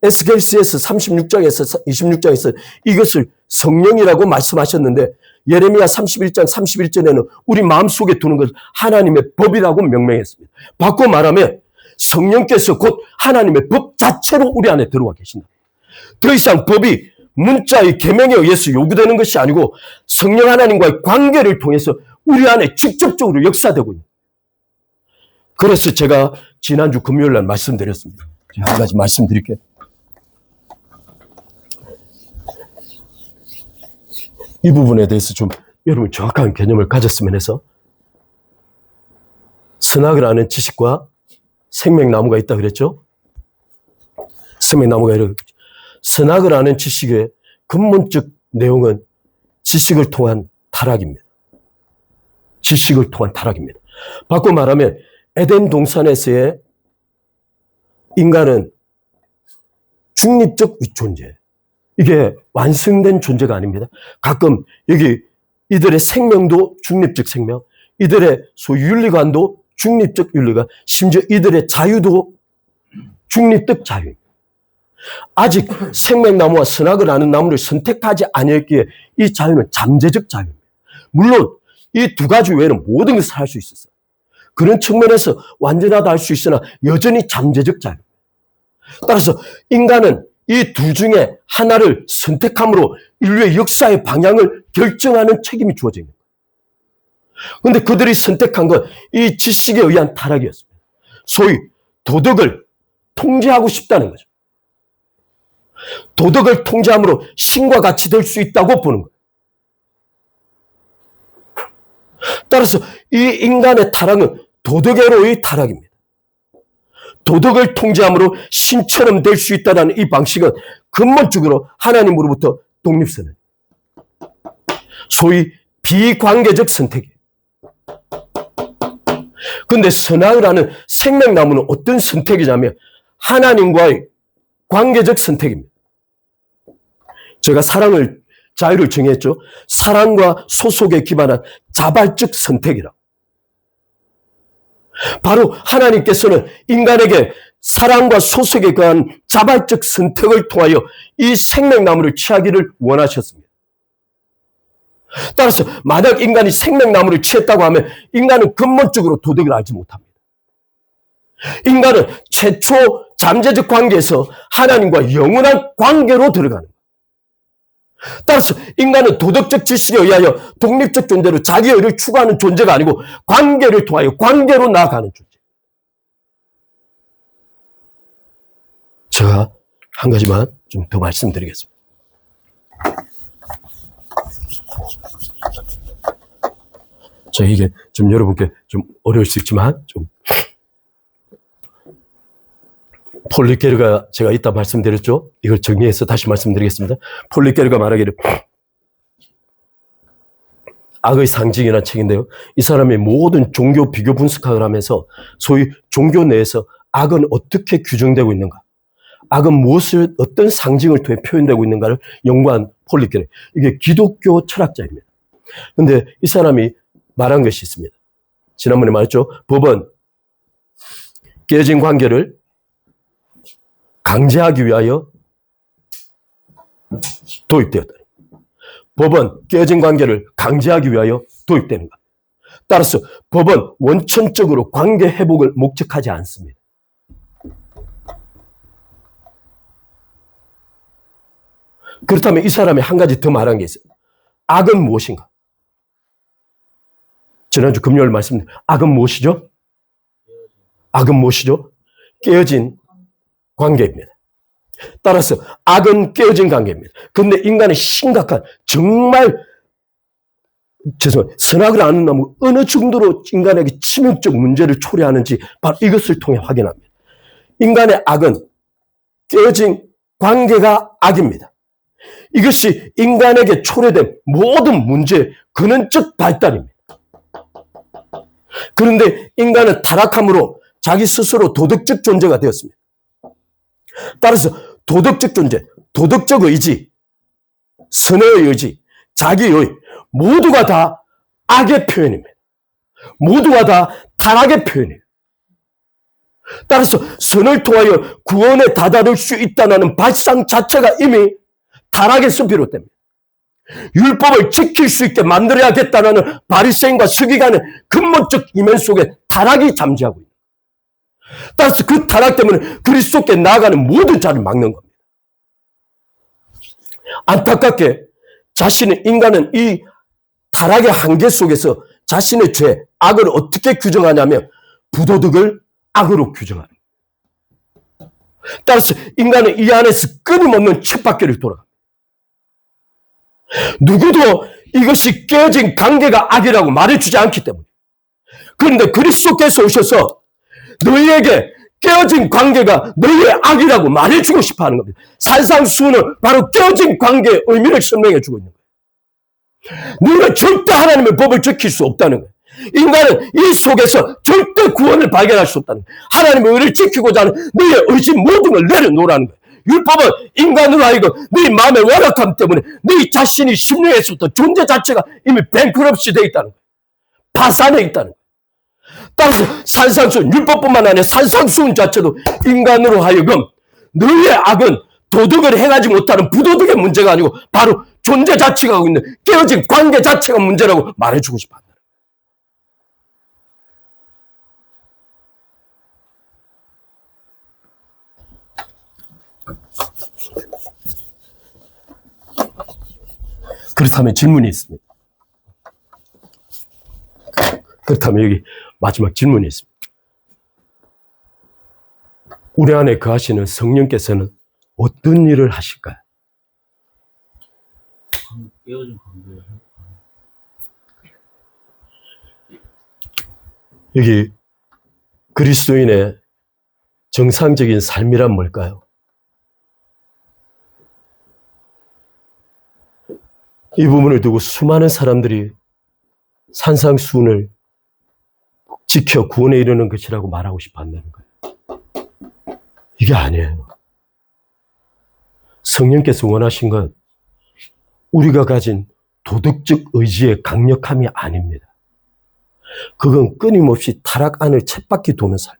에스겔서에서 36장에서 26장에서 이것을 성령이라고 말씀하셨는데 예레미야 31장 31절에는 우리 마음속에 두는 것을 하나님의 법이라고 명명했습니다. 바꿔 말하면 성령께서 곧 하나님의 법 자체로 우리 안에 들어와 계신다. 더 이상 법이 문자의 계명에 의해서 요구되는 것이 아니고 성령 하나님과의 관계를 통해서 우리 안에 직접적으로 역사되고 있는. 그래서 제가 지난주 금요일 날 말씀드렸습니다. 제가 한 가지 말씀드릴게요. 이 부분에 대해서 좀 여러분 정확한 개념을 가졌으면 해서 선악을 아는 지식과 생명나무가 있다 그랬죠? 생명나무가 이렇게 선악을 아는 지식의 근본적 내용은 지식을 통한 타락입니다. 지식을 통한 타락입니다. 바꿔 말하면 에덴 동산에서의 인간은 중립적 존재. 이게 완성된 존재가 아닙니다. 가끔 여기 이들의 생명도 중립적 생명, 이들의 소위 윤리관도 중립적 윤리관, 심지어 이들의 자유도 중립적 자유입니다. 아직 생명나무와 선악을 아는 나무를 선택하지 아니했기에 이 자유는 잠재적 자유입니다. 물론 이 두 가지 외에는 모든 것을 할 수 있었어요. 그런 측면에서 완전하다 할 수 있으나 여전히 잠재적 자유. 따라서 인간은 이 두 중에 하나를 선택함으로 인류의 역사의 방향을 결정하는 책임이 주어져 있는 거예요. 그런데 그들이 선택한 건 이 지식에 의한 타락이었습니다. 소위 도덕을 통제하고 싶다는 거죠. 도덕을 통제함으로 신과 같이 될 수 있다고 보는 거예요. 따라서 이 인간의 타락은 도덕으로의 타락입니다. 도덕을 통제함으로 신처럼 될 수 있다는 이 방식은 근본적으로 하나님으로부터 독립선언. 소위 비관계적 선택이에요. 그런데 선악을 하는 생명나무는 어떤 선택이냐면 하나님과의 관계적 선택입니다. 제가 사랑을, 자유를 정했죠. 사랑과 소속에 기반한 자발적 선택이라고. 바로 하나님께서는 인간에게 사랑과 소속에 관한 자발적 선택을 통하여 이 생명나무를 취하기를 원하셨습니다. 따라서 만약 인간이 생명나무를 취했다고 하면 인간은 근본적으로 도덕을 알지 못합니다. 인간은 최초 잠재적 관계에서 하나님과 영원한 관계로 들어가는 거예요. 따라서 인간은 도덕적 지식에 의하여 독립적 존재로 자기 의를 추구하는 존재가 아니고 관계를 통하여 관계로 나아가는 존재. 제가 한 가지만 좀 더 말씀드리겠습니다. 이게 좀 여러분께 좀 어려울 수 있지만 좀 폴 리케르가 제가 이따 말씀드렸죠. 이걸 정리해서 다시 말씀드리겠습니다. 폴 리케르가 말하기를 악의 상징이라는 책인데요. 이 사람이 모든 종교 비교 분석학을 하면서 소위 종교 내에서 악은 어떻게 규정되고 있는가, 악은 무엇을 어떤 상징을 통해 표현되고 있는가를 연구한 폴 리케르. 이게 기독교 철학자입니다. 그런데 이 사람이 말한 것이 있습니다. 지난번에 말했죠. 법은 깨진 관계를 강제하기 위하여 도입되었다. 법은 깨진 관계를 강제하기 위하여 도입되는 것. 따라서 법은 원천적으로 관계 회복을 목적하지 않습니다. 그렇다면 이 사람이 한 가지 더 말한 게 있어요. 악은 무엇인가? 지난주 금요일 말씀드린 악은 무엇이죠? 악은 무엇이죠? 깨어진 관계입니다. 따라서 악은 깨어진 관계입니다. 그런데 인간의 심각한 정말 선악을 아는 나무 어느 정도로 인간에게 치명적 문제를 초래하는지 바로 이것을 통해 확인합니다. 인간의 악은 깨어진 관계가 악입니다. 이것이 인간에게 초래된 모든 문제의 근원적 발달입니다. 그런데 인간은 타락함으로 자기 스스로 도덕적 존재가 되었습니다. 따라서 도덕적 존재, 도덕적 의지, 선의 의지, 자기의 모두가 다 악의 표현입니다. 모두가 다 타락의 표현이에요. 따라서 선을 통하여 구원에 다다를 수 있다는 발상 자체가 이미 타락에서 비롯됩니다. 율법을 지킬 수 있게 만들어야겠다는 바리새인과 서기관의 근본적 이면 속에 타락이 잠재하고 있는 거예요. 따라서 그 타락 때문에 그리스도께 나아가는 모든 자를 막는 겁니다. 안타깝게 인간은 이 타락의 한계 속에서 자신의 죄, 악을 어떻게 규정하냐면 부도덕을 악으로 규정하는 거예요. 따라서 인간은 이 안에서 끊임없는 쳇바퀴를 돌아갑니다. 누구도 이것이 깨어진 관계가 악이라고 말해주지 않기 때문에. 그런데 그리스도께서 오셔서 너희에게 깨어진 관계가 너희의 악이라고 말해주고 싶어 하는 겁니다. 산상수훈은 바로 깨어진 관계의 의미를 설명해 주고 있는 거예요. 너희는 절대 하나님의 법을 지킬 수 없다는 거예요. 인간은 이 속에서 절대 구원을 발견할 수 없다는 거예요. 하나님의 의를 지키고자 하는 너희의 의심 모든 걸 내려놓으라는 거예요. 율법은 인간으로 하여금 너희 마음의 완악함 때문에 너희 자신이 심령에서부터 존재 자체가 이미 뱅크럽시 되어 있다는 거예요. 파산해 있다는 거예요. 따라서 산상수훈, 율법뿐만 아니라 산상수훈 자체도 인간으로 하여금 너희의 악은 도덕을 행하지 못하는 부도덕의 문제가 아니고 바로 존재 자체가 하고 있는 깨어진 관계 자체가 문제라고 말해주고 싶어 한다. 그렇다면 질문이 있습니다. 그렇다면 여기 마지막 질문이 있습니다. 우리 안에 거하시는 성령께서는 어떤 일을 하실까요? 여기 그리스도인의 정상적인 삶이란 뭘까요? 이 부분을 두고 수많은 사람들이 산상수훈을 지켜 구원에 이르는 것이라고 말하고 싶어 한다는 거예요. 이게 아니에요. 성령께서 원하신 건 우리가 가진 도덕적 의지의 강력함이 아닙니다. 그건 끊임없이 타락 안을 쳇바퀴 도는 삶.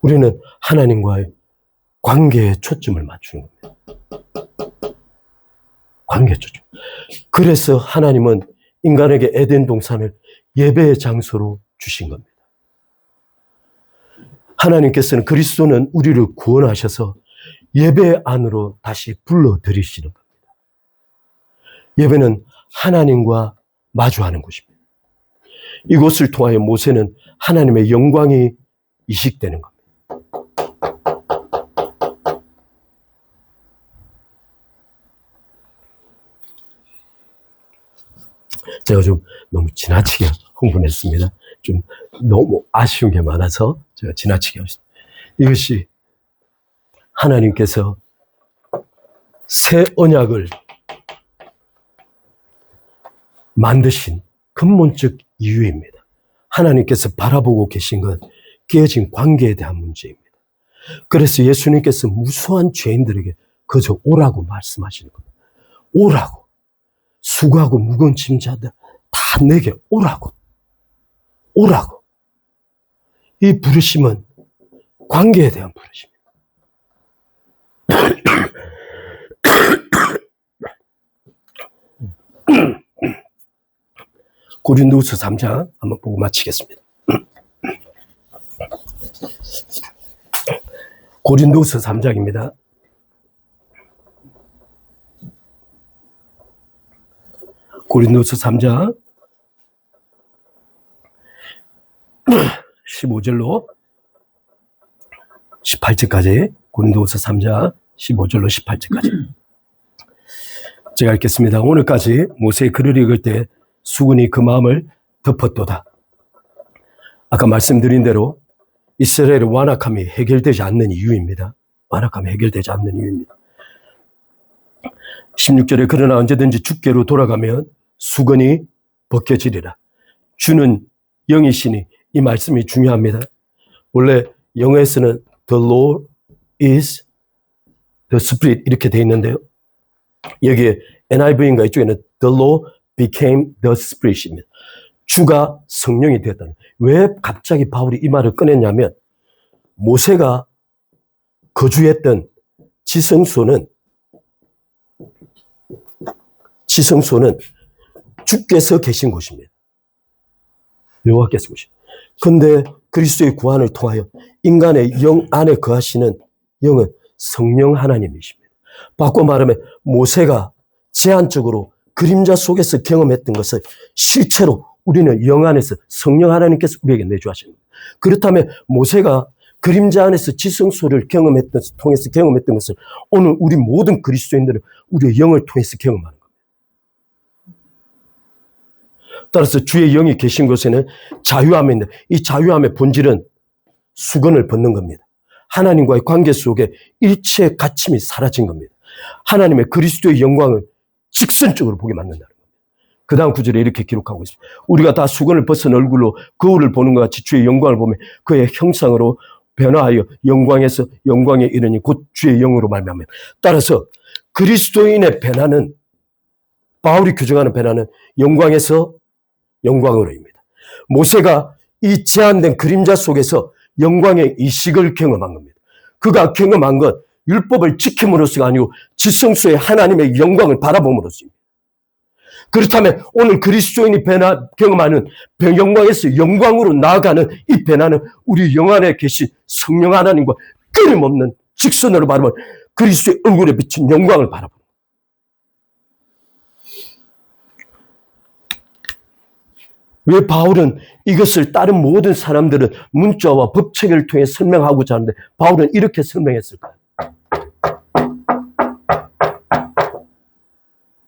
우리는 하나님과의 관계에 초점을 맞추는 겁니다. 관계 초점. 그래서 하나님은 인간에게 에덴 동산을 예배의 장소로 주신 겁니다. 하나님께서는 그리스도는 우리를 구원하셔서 예배 안으로 다시 불러들이시는 겁니다. 예배는 하나님과 마주하는 곳입니다. 이곳을 통하여 모세는 하나님의 영광이 이식되는 겁니다. 제가 좀 너무 지나치게 흥분했습니다. 좀 너무 아쉬운 게 많아서 제가 지나치게 했습니다. 이것이 하나님께서 새 언약을 만드신 근본적 이유입니다. 하나님께서 바라보고 계신 건 깨어진 관계에 대한 문제입니다. 그래서 예수님께서 무수한 죄인들에게 그저 오라고 말씀하시는 겁니다. 오라고. 수고하고 무거운 짐 자들 다 내게 오라고. 오라고. 이 부르심은 관계에 대한 부르심입니다. 고린도후서 3장 한번 보고 마치겠습니다. 고린도후서 3장입니다. 고린도후서 3장 15절로 18절까지 고린도후서 3장 15절로 18절까지 제가 읽겠습니다. 오늘까지 모세의 글을 읽을 때 수군이 그 마음을 덮었도다. 아까 말씀드린 대로 이스라엘의 완악함이 해결되지 않는 이유입니다. 완악함이 해결되지 않는 이유입니다. 16절에 그러나 언제든지 주께로 돌아가면 수건이 벗겨지리라. 주는 영이시니 이 말씀이 중요합니다. 원래 영어에서는 The Lord is the Spirit 이렇게 돼 있는데요. 여기에 NIV인가 이쪽에는 The Lord became the Spirit입니다. 주가 성령이 되었다는. 왜 갑자기 바울이 이 말을 꺼냈냐면 모세가 거주했던 지성소는 주께서 계신 곳입니다. 여호와께서 계신. 그런데 그리스도의 구원을 통하여 인간의 영 안에 거하시는 영은 성령 하나님이십니다. 바꿔 말하면 모세가 제한적으로 그림자 속에서 경험했던 것을 실체로 우리는 영 안에서 성령 하나님께서 우리에게 내주하십니다. 그렇다면 모세가 그림자 안에서 지성소를 통해서 경험했던 것을 오늘 우리 모든 그리스도인들은 우리의 영을 통해서 경험하는 겁니다. 따라서 주의 영이 계신 곳에는 자유함이 있는데 이 자유함의 본질은 수건을 벗는 겁니다. 하나님과의 관계 속에 일체의 갇힘이 사라진 겁니다. 하나님의 그리스도의 영광을 직선적으로 보게 만든다는 겁니다. 그 다음 구절에 이렇게 기록하고 있습니다. 우리가 다 수건을 벗은 얼굴로 거울을 보는 것 같이 주의 영광을 보며 그의 형상으로 변화하여 영광에서 영광에 이르니 곧 주의 영으로 말미암아. 따라서 그리스도인의 변화는 바울이 규정하는 변화는 영광에서 영광으로입니다. 모세가 이 제한된 그림자 속에서 영광의 이식을 경험한 겁니다. 그가 경험한 건 율법을 지킴으로서가 아니고 지성소의 하나님의 영광을 바라봄으로써입니다. 그렇다면 오늘 그리스도인이 경험하는 영광에서 영광으로 나아가는 이 변화는 우리 영 안에 계신 성령 하나님과 끊임없는 직선으로 바라보는 그리스도의 얼굴에 비친 영광을 바라보는 거예요. 왜 바울은 이것을 다른 모든 사람들은 문자와 법칙을 통해 설명하고자 하는데 바울은 이렇게 설명했을까요?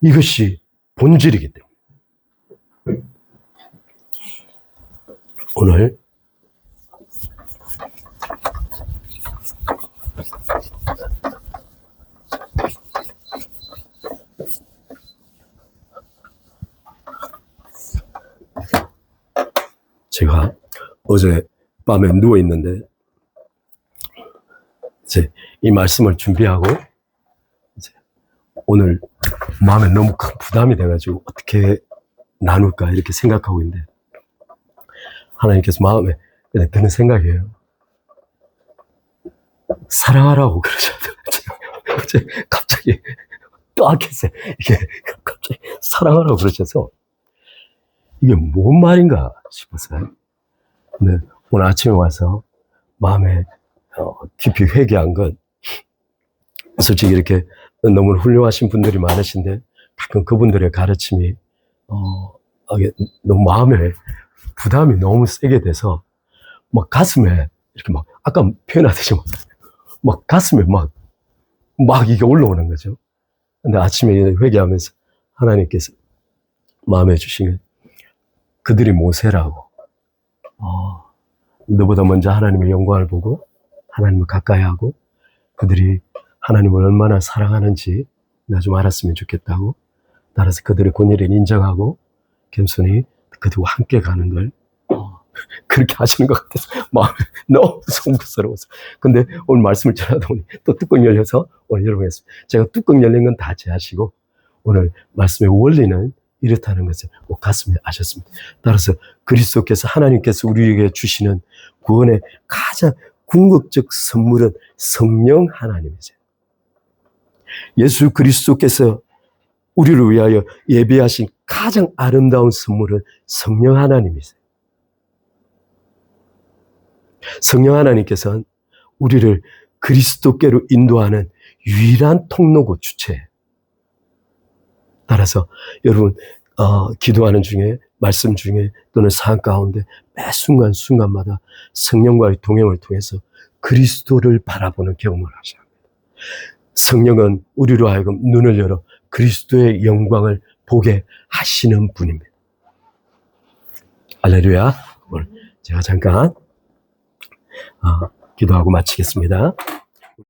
이것이 본질이기 때문에. 오늘 제가 어제 밤에 누워있는데 이제 이 말씀을 준비하고 이제 오늘 마음에 너무 큰 부담이 돼가지고 어떻게 나눌까 이렇게 생각하고 있는데 하나님께서 마음에 그냥 드는 생각이에요. 사랑하라고 그러셨어요. 어제 갑자기 또아겠어요. 이게 갑자기 사랑하라고 그러셔서 이게 뭔 말인가 싶었어요. 근데 오늘 아침에 와서 마음에 깊이 회개한 건 솔직히 이렇게 너무 훌륭하신 분들이 많으신데 가끔 그분들의 가르침이 너무 마음에 부담이 너무 세게 돼서 막 가슴에 이렇게 막 아까 표현하듯이 막 가슴에 막 이게 올라오는 거죠. 근데 아침에 회개하면서 하나님께서 마음에 주신 게 그들이 모세라고 너보다 먼저 하나님의 영광을 보고 하나님을 가까이 하고 그들이 하나님을 얼마나 사랑하는지 나 좀 알았으면 좋겠다고 따라서 그들의 권위를 인정하고 겸손히 그들과 함께 가는 걸 그렇게 하시는 것 같아서 마음이 너무 송구스러워서. 근데 오늘 말씀을 전하다 보니 또 뚜껑 열려서 오늘 열어보겠습니다. 제가 뚜껑 열린 건 다 제하시고 오늘 말씀의 원리는 이렇다는 것을 꼭 가슴에 아셨습니다. 따라서 그리스도께서 하나님께서 우리에게 주시는 구원의 가장 궁극적 선물은 성령 하나님이세요. 예수 그리스도께서 우리를 위하여 예비하신 가장 아름다운 선물은 성령 하나님이세요. 성령 하나님께서는 우리를 그리스도께로 인도하는 유일한 통로고 주체예요. 따라서 여러분 기도하는 중에 말씀 중에 또는 삶 가운데 매 순간순간마다 성령과의 동행을 통해서 그리스도를 바라보는 경험을 하셔야 합니다. 성령은 우리로 하여금 눈을 열어 그리스도의 영광을 보게 하시는 분입니다. 할렐루야. 오늘 제가 잠깐 기도하고 마치겠습니다.